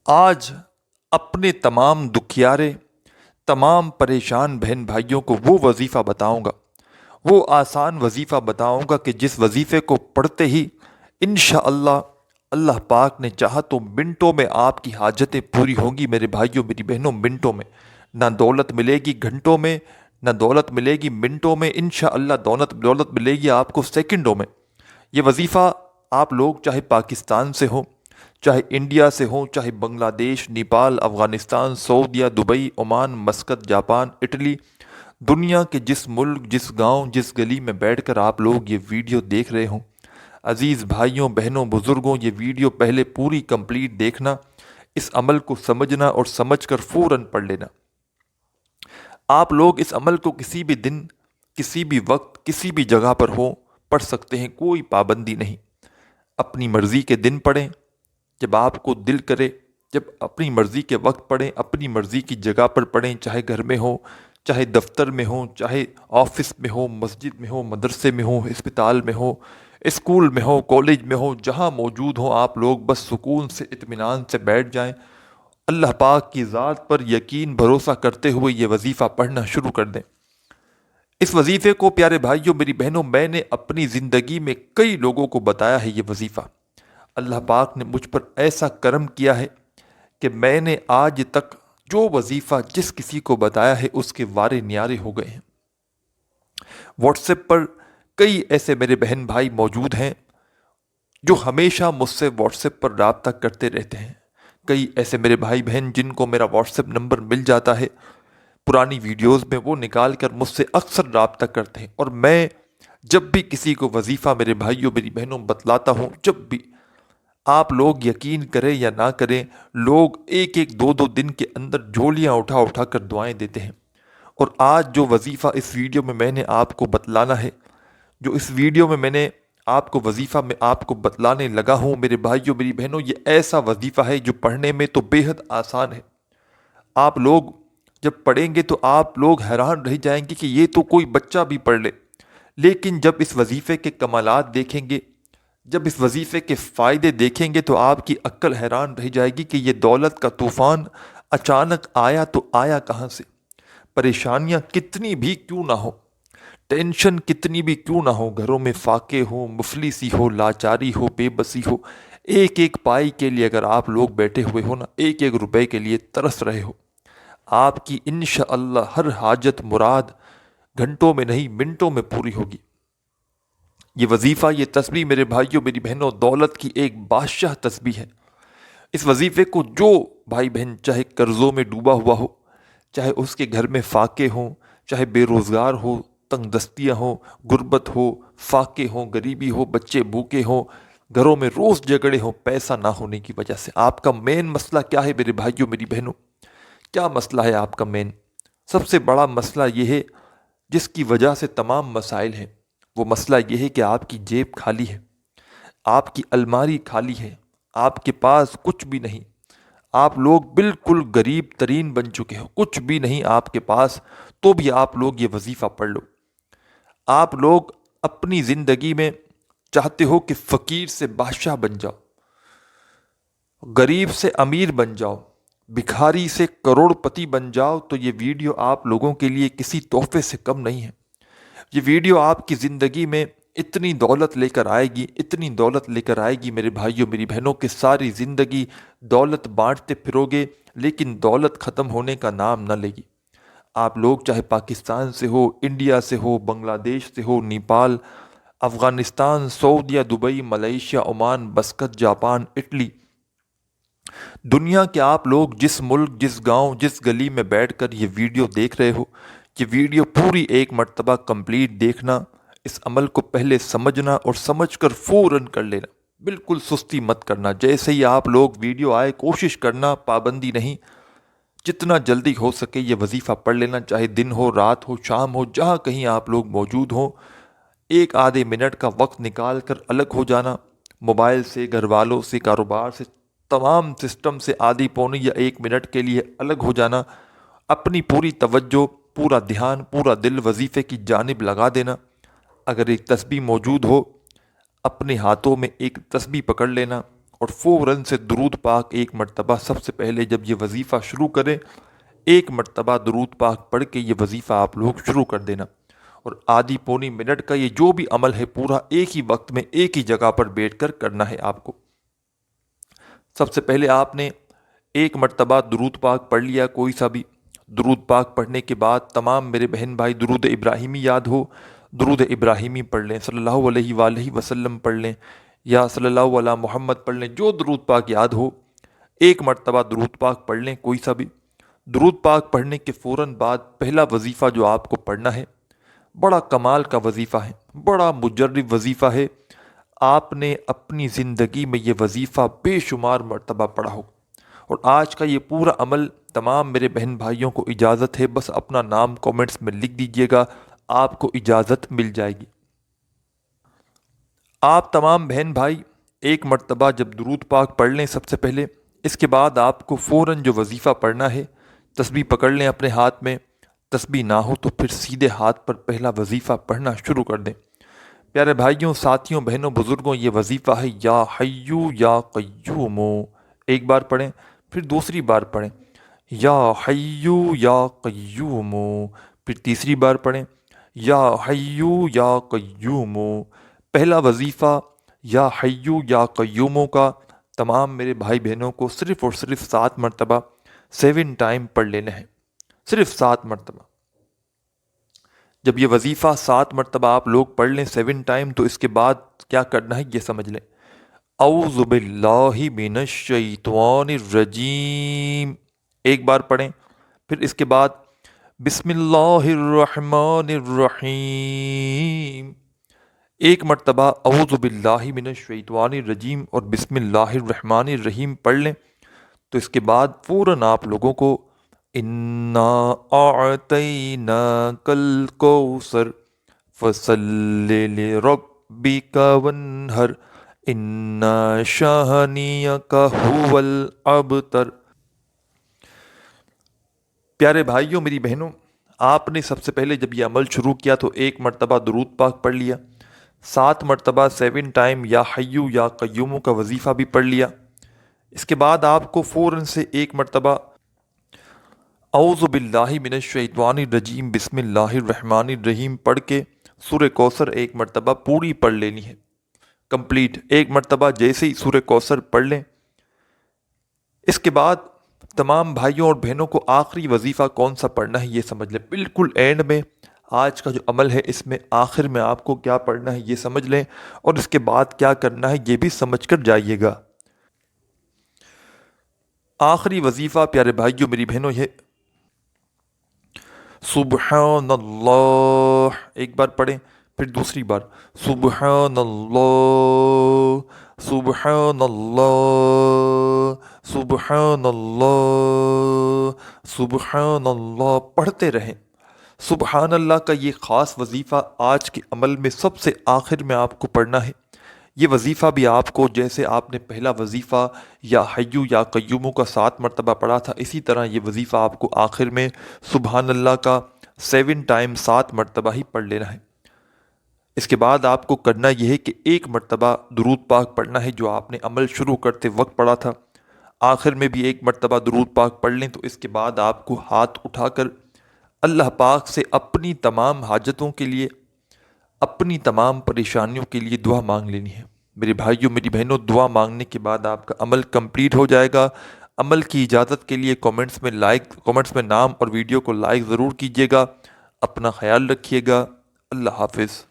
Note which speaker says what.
Speaker 1: آج اپنے تمام دکھیارے تمام پریشان بہن بھائیوں کو وہ وظیفہ بتاؤں گا، وہ آسان وظیفہ بتاؤں گا کہ جس وظیفے کو پڑھتے ہی انشاءاللہ اللہ پاک نے چاہا تو منٹوں میں آپ کی حاجتیں پوری ہوں گی میرے بھائیوں میری بہنوں، منٹوں میں۔ نہ دولت ملے گی گھنٹوں میں، نہ دولت ملے گی منٹوں میں، انشاءاللہ دولت ملے گی آپ کو سیکنڈوں میں۔ یہ وظیفہ آپ لوگ چاہے پاکستان سے ہوں، چاہے انڈیا سے ہوں، چاہے بنگلہ دیش، نیپال، افغانستان، سعودیہ، Dubai, Oman, Muscat, Japan, Italy, دنیا کے جس ملک، جس گاؤں، جس گلی میں بیٹھ کر آپ لوگ یہ ویڈیو دیکھ رہے ہوں، عزیز بھائیوں بہنوں بزرگوں، یہ ویڈیو پہلے پوری کمپلیٹ دیکھنا، اس عمل کو سمجھنا اور سمجھ کر فوراً پڑھ لینا۔ آپ لوگ اس عمل کو کسی بھی دن، کسی بھی وقت، کسی بھی جگہ پر ہو پڑھ سکتے ہیں، کوئی پابندی نہیں۔ اپنی مرضی کے دن پڑھیں، جب آپ کو دل کرے، جب اپنی مرضی کے وقت پڑھیں، اپنی مرضی کی جگہ پر پڑھیں، چاہے گھر میں ہو، چاہے دفتر میں ہو، چاہے آفس میں ہو، مسجد میں ہو، مدرسے میں ہو، ہسپتال میں ہو، اسکول میں ہو، کالج میں ہو، جہاں موجود ہوں آپ لوگ بس سکون سے اطمینان سے بیٹھ جائیں، اللہ پاک کی ذات پر یقین بھروسہ کرتے ہوئے یہ وظیفہ پڑھنا شروع کر دیں۔ اس وظیفے کو پیارے بھائیوں میری بہنوں، میں نے اپنی زندگی میں کئی لوگوں کو بتایا ہے یہ وظیفہ۔ اللہ پاک نے مجھ پر ایسا کرم کیا ہے کہ میں نے آج تک جو وظیفہ جس کسی کو بتایا ہے اس کے وارے نیارے ہو گئے ہیں۔ واٹس ایپ پر کئی ایسے میرے بہن بھائی موجود ہیں جو ہمیشہ مجھ سے واٹس ایپ پر رابطہ کرتے رہتے ہیں۔ کئی ایسے میرے بھائی بہن جن کو میرا واٹس ایپ نمبر مل جاتا ہے پرانی ویڈیوز میں، وہ نکال کر مجھ سے اکثر رابطہ کرتے ہیں، اور میں جب بھی کسی کو وظیفہ میرے بھائیوں میری بہنوں بتلاتا ہوں، جب بھی آپ لوگ یقین کریں یا نہ کریں، لوگ ایک ایک دو دو دن کے اندر جھولیاں اٹھا اٹھا کر دعائیں دیتے ہیں۔ اور آج جو وظیفہ اس ویڈیو میں نے آپ کو بتلانا ہے، جو اس ویڈیو میں نے آپ کو وظیفہ میں آپ کو بتلانے لگا ہوں میرے بھائیوں میری بہنوں، یہ ایسا وظیفہ ہے جو پڑھنے میں تو بے حد آسان ہے۔ آپ لوگ جب پڑھیں گے تو آپ لوگ حیران رہ جائیں گے کہ یہ تو کوئی بچہ بھی پڑھ لے، لیکن جب اس وظیفے کے کمالات دیکھیں گے، جب اس وظیفے کے فائدے دیکھیں گے تو آپ کی عقل حیران رہ جائے گی کہ یہ دولت کا طوفان اچانک آیا تو آیا کہاں سے؟ پریشانیاں کتنی بھی کیوں نہ ہو، ٹینشن کتنی بھی کیوں نہ ہو، گھروں میں فاقے ہو، مفلسی ہو، لاچاری ہو، بے بسی ہو، ایک ایک پائی کے لیے اگر آپ لوگ بیٹھے ہوئے ہو نا، ایک ایک روپے کے لیے ترس رہے ہو، آپ کی انشاءاللہ ہر حاجت مراد گھنٹوں میں نہیں منٹوں میں پوری ہوگی۔ یہ وظیفہ، یہ تسبیح میرے بھائیوں میری بہنوں، دولت کی ایک بادشاہ تسبیح ہے۔ اس وظیفے کو جو بھائی بہن چاہے قرضوں میں ڈوبا ہوا ہو، چاہے اس کے گھر میں فاقے ہوں، چاہے بے روزگار ہو، تنگ دستیاں ہوں، غربت ہو، فاقے ہوں، غریبی ہو، بچے بھوکے ہوں، گھروں میں روز جھگڑے ہوں پیسہ نہ ہونے کی وجہ سے، آپ کا مین مسئلہ کیا ہے میرے بھائیوں میری بہنوں؟ کیا مسئلہ ہے آپ کا مین؟ سب سے بڑا مسئلہ یہ ہے جس کی وجہ سے تمام مسائل ہیں، وہ مسئلہ یہ ہے کہ آپ کی جیب خالی ہے، آپ کی الماری خالی ہے، آپ کے پاس کچھ بھی نہیں، آپ لوگ بالکل غریب ترین بن چکے ہو، کچھ بھی نہیں آپ کے پاس، تو بھی آپ لوگ یہ وظیفہ پڑھ لو۔ آپ لوگ اپنی زندگی میں چاہتے ہو کہ فقیر سے بادشاہ بن جاؤ، غریب سے امیر بن جاؤ، بھکاری سے کروڑ پتی بن جاؤ، تو یہ ویڈیو آپ لوگوں کے لیے کسی تحفے سے کم نہیں ہے۔ یہ ویڈیو آپ کی زندگی میں اتنی دولت لے کر آئے گی، اتنی دولت لے کر آئے گی میرے بھائیوں میری بہنوں، کہ ساری زندگی دولت بانٹتے پھرو گے لیکن دولت ختم ہونے کا نام نہ لے گی۔ آپ لوگ چاہے پاکستان سے ہو، انڈیا سے ہو، بنگلہ دیش سے ہو، نیپال، افغانستان، سعودیہ، Dubai, Malaysia, Oman, Muscat, Japan, Italy, دنیا کے آپ لوگ جس ملک، جس گاؤں، جس گلی میں بیٹھ کر یہ ویڈیو دیکھ رہے ہو، یہ ویڈیو پوری ایک مرتبہ کمپلیٹ دیکھنا، اس عمل کو پہلے سمجھنا اور سمجھ کر فوراً کر لینا، بالکل سستی مت کرنا۔ جیسے ہی آپ لوگ ویڈیو آئے کوشش کرنا، پابندی نہیں، جتنا جلدی ہو سکے یہ وظیفہ پڑھ لینا، چاہے دن ہو، رات ہو، شام ہو، جہاں کہیں آپ لوگ موجود ہوں، ایک آدھے منٹ کا وقت نکال کر الگ ہو جانا، موبائل سے، گھر والوں سے، کاروبار سے، تمام سسٹم سے آدھی پونی یا ایک منٹ کے لیے الگ ہو جانا، اپنی پوری توجہ، پورا دھیان، پورا دل وظیفے کی جانب لگا دینا۔ اگر ایک تسبیح موجود ہو، اپنے ہاتھوں میں ایک تسبیح پکڑ لینا، اور فوراً سے درود پاک ایک مرتبہ سب سے پہلے جب یہ وظیفہ شروع کریں ایک مرتبہ درود پاک پڑھ کے یہ وظیفہ آپ لوگ شروع کر دینا، اور آدھی پونی منٹ کا یہ جو بھی عمل ہے پورا ایک ہی وقت میں ایک ہی جگہ پر بیٹھ کر کرنا ہے آپ کو۔ سب سے پہلے آپ نے ایک مرتبہ درود پاک پڑھ لیا، کوئی سا بھی درود پاک پڑھنے کے بعد تمام میرے بہن بھائی درود ابراہیمی یاد ہو درود ابراہیمی پڑھ لیں، صلی اللہ علیہ وآلہ وسلم پڑھ لیں یا صلی اللہ علیہ محمد پڑھ لیں، جو درود پاک یاد ہو ایک مرتبہ درود پاک پڑھ لیں کوئی سا بھی۔ درود پاک پڑھنے کے فوراً بعد پہلا وظیفہ جو آپ کو پڑھنا ہے بڑا کمال کا وظیفہ ہے، بڑا مجرب وظیفہ ہے، آپ نے اپنی زندگی میں یہ وظیفہ بے شمار مرتبہ پڑھا ہو، اور آج کا یہ پورا عمل تمام میرے بہن بھائیوں کو اجازت ہے، بس اپنا نام کومنٹس میں لکھ دیجئے گا، آپ کو اجازت مل جائے گی۔ آپ تمام بہن بھائی ایک مرتبہ جب درود پاک پڑھ لیں سب سے پہلے، اس کے بعد آپ کو فوراً جو وظیفہ پڑھنا ہے تسبیح پکڑ لیں اپنے ہاتھ میں، تسبیح نہ ہو تو پھر سیدھے ہاتھ پر پہلا وظیفہ پڑھنا شروع کر دیں۔ پیارے بھائیوں، ساتھیوں، بہنوں، بزرگوں، یہ وظیفہ ہے یا حیو یا قیوم، ایک بار پڑھیں پھر دوسری بار پڑھیں یا حیو یا قیوم، پھر تیسری بار پڑھیں یا حیو یا قیوم۔ پہلا وظیفہ یا حیو یا قیوموں کا تمام میرے بھائی بہنوں کو صرف اور صرف 7 مرتبہ 7 ٹائم پڑھ لینا ہے، صرف 7 مرتبہ۔ جب یہ وظیفہ 7 مرتبہ آپ لوگ پڑھ لیں 7 ٹائم تو اس کے بعد کیا کرنا ہے یہ سمجھ لیں۔ اعوذ باللہ من الشیطان الرجیم ایک بار پڑھیں، پھر اس کے بعد بسم اللہ الرحمن الرحیم ایک مرتبہ اعوذ باللہ من الشیطان الرجیم اور بسم اللہ الرحمن الرحیم پڑھ لیں، تو اس کے بعد فوراً آپ لوگوں کو انا اعطیناک الکوثر فصل لربک وانحر ان شانئک ھو الابتر۔ پیارے بھائیوں، میری بہنوں، آپ نے سب سے پہلے جب یہ عمل شروع کیا تو ایک مرتبہ درود پاک پڑھ لیا، 7 مرتبہ 7 ٹائم یا حیو یا قیوموں کا وظیفہ بھی پڑھ لیا۔ اس کے بعد آپ کو فوراً سے ایک مرتبہ اعوذ باللہ من الشیطان الرجیم بسم اللہ الرحمن الرحیم پڑھ کے سورہ کوثر ایک مرتبہ پوری پڑھ لینی ہے، کمپلیٹ ایک مرتبہ جیسے ہی سورہ کوثر پڑھ لیں۔ اس کے بعد تمام بھائیوں اور بہنوں کو آخری وظیفہ کون سا پڑھنا ہے یہ سمجھ لیں، بالکل اینڈ میں آج کا جو عمل ہے اس میں آخر میں آپ کو کیا پڑھنا ہے یہ سمجھ لیں، اور اس کے بعد کیا کرنا ہے یہ بھی سمجھ کر جائیے گا۔ آخری وظیفہ پیارے بھائیوں میری بہنوں یہ سبحان اللہ ایک بار پڑھیں، پھر دوسری بار سبحان اللہ سبحان اللہ سبحان اللہ سبحان اللہ پڑھتے رہیں۔ سبحان اللہ کا یہ خاص وظیفہ آج کے عمل میں سب سے آخر میں آپ کو پڑھنا ہے۔ یہ وظیفہ بھی آپ کو جیسے آپ نے پہلا وظیفہ یا حیو یا قیوموں کا 7 مرتبہ پڑھا تھا، اسی طرح یہ وظیفہ آپ کو آخر میں سبحان اللہ کا 7 ٹائم 7 مرتبہ ہی پڑھ لینا ہے۔ اس کے بعد آپ کو کرنا یہ ہے کہ ایک مرتبہ درود پاک پڑھنا ہے جو آپ نے عمل شروع کرتے وقت پڑھا تھا، آخر میں بھی ایک مرتبہ درود پاک پڑھ لیں، تو اس کے بعد آپ کو ہاتھ اٹھا کر اللہ پاک سے اپنی تمام حاجتوں کے لیے، اپنی تمام پریشانیوں کے لیے دعا مانگ لینی ہے۔ میرے بھائیوں میری بہنوں، دعا مانگنے کے بعد آپ کا عمل کمپلیٹ ہو جائے گا۔ عمل کی اجازت کے لیے کومنٹس میں نام اور ویڈیو کو لائک ضرور کیجیے گا۔ اپنا خیال رکھیے گا۔ اللہ حافظ۔